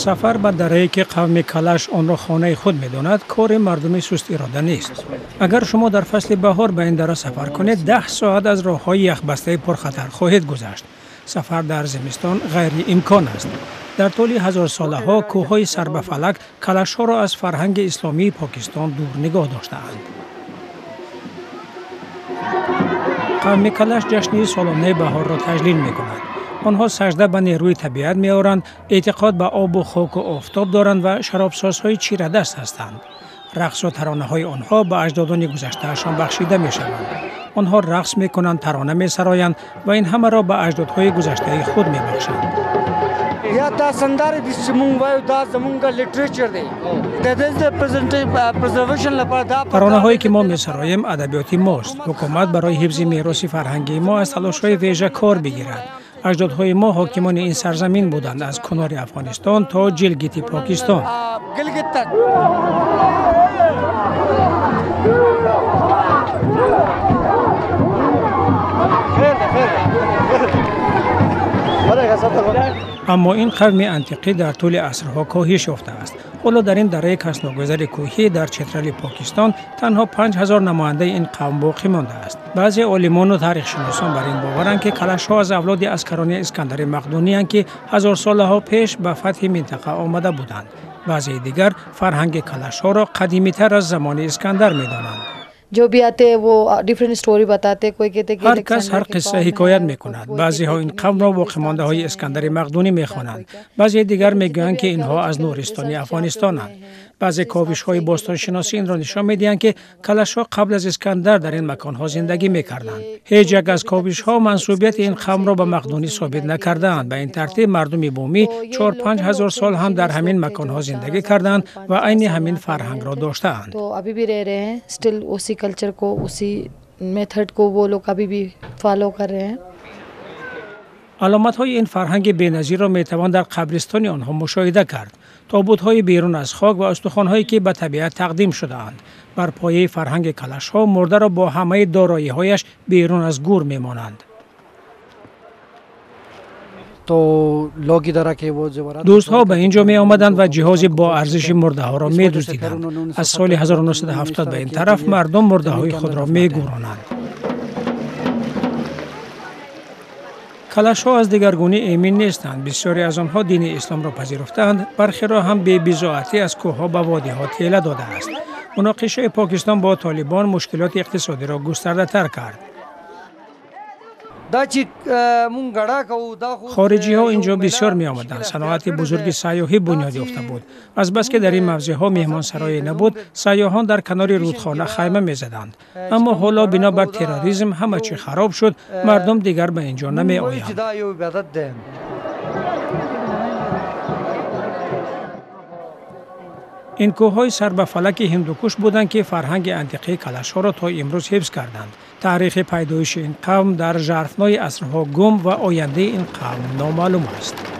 سفر به دره‌ای که قوم کلش آن را خانه خود می‌داند کار مردم سست اراده نیست. اگر شما در فصل بهار به این دره سفر کنید 10 ساعت از راه‌های یخبسته پرخطر خواهید گذشت. سفر در زمستان غیر امکان است. در طول هزار ساله‌ها کوه‌های سر به فلک کلش‌ها را از فرهنگ اسلامی پاکستان دور نگاه داشته‌اند. قوم کلش جشن سالانه بهار را تجلیل می‌کنند. آنها سجده به نیروی طبیعت می‌آورند، اعتقاد به آب و خاک و آفتاب دارند و شرابسازهای چیره‌دست هستند. رقص و ترانه‌های آنها به اجدادان گذشته‌شان بخشیده می‌شوند. آنها رقص می‌کنند، ترانه می‌سرایند و این همه را به اجدادهای گذشته خود می‌بخشند. یا دا سندره د سیمون وایو دا زمونږ لیټریچر دی د پرزرویشن لپاره ترانه‌هایی که ما می‌سرایم ادبیات ماست. حکومت برای حفظ میراث فرهنگی ما از تلاش‌های ویژه کار بگیرد. اجدادهای ما حاکمان این سرزمین بودند از کنار افغانستان تا گیلگیت پاکستان. اما این قوم انتقی در طول عصرها کاهش یافته است. حالا در این دره کسناگذر کوهی در چترال پاکستان تنها 5000 نماینده این قوم باقی مانده است. بعضی عالمان و تاریخ شناسان بر این باورند که کلش‌ها از اولاد اسکران اسکندر مقدونی اند که هزار سالها پیش به فتح منطقه آمده بودند. بعضی دیگر فرهنگ کلش‌ها را قدیمی‌تر از زمان اسکندر می‌دانند. जो भी आते हैं वो डिफरेंट स्टोरी बताते हैं. कोई कहते हैं कि هر کس هر قصه حکایت می‌کند. بعضی ها این قوم را باقی‌مانده‌های اسکندر مقدونی می‌خوانند. بعضی دیگر می‌گویند که اینها از نورستان افغانستانند. بعضی کاوش‌های باستانشناسی این را نشان می‌دهند که کلش‌ها قبل از اسکندر در این مکان‌ها زندگی می‌کردند. هیچ یک از کاوش‌ها منسوبیت این قوم را به مقدونی ثابت نکردند. به این ترتیب مردم بومی 4-5 هزار سال هم در همین مکان‌ها زندگی کردند و عین همین فرهنگ را داشتند. तो अभी भी रह रहे हैं स्टिल उसी कल्चर को उसी मेथड को वो लोग अभी भी फॉलो कर रहे हैं. علامت‌های این فرهنگ بی‌نظیر را می‌توان در قبرستان آنها مشاهده کرد. تابوت‌های بیرون از خاک و استخوان‌هایی که به طبیعت تقدیم شده‌اند. بر پایه فرهنگ کلش‌ها مرده را با همه دارایی‌هایش بیرون از گور می‌مانند. دوست‌ها به اینجا می آمدند و جهاز با ارزش مرده ها را می دزدیدند. از سال 1970 به این طرف مردم مرده های خود را می گورانند. کلش ها از دیگرگونی ایمن نیستند. بسیاری از آنها دین اسلام را پذیرفتند. برخی را هم به بی‌ضاعتی از کوه ها به وادی ها تیله داده است. مناقشه پاکستان با طالبان مشکلات اقتصادی را گسترده تر کرد. خارجی ها اینجا بسیار می آمدند. صنعت بزرگ سیاحی بنیاد یافته بود. از بس که در این موضع ها مهمان سرای نبود، سیاحان در کنار رودخانه خیمه می زدند. اما حالا بنابر تروریسم همه چی خراب شد. مردم دیگر به اینجا نمی آیند. این کوه‌های سر به فلک هندوکش بودند که فرهنگ انتیقی کلش‌ها را تا امروز حفظ کردند. تاریخ پیدایش این قوم در ژرفنای عصرها گم و آینده این قوم نامعلوم است.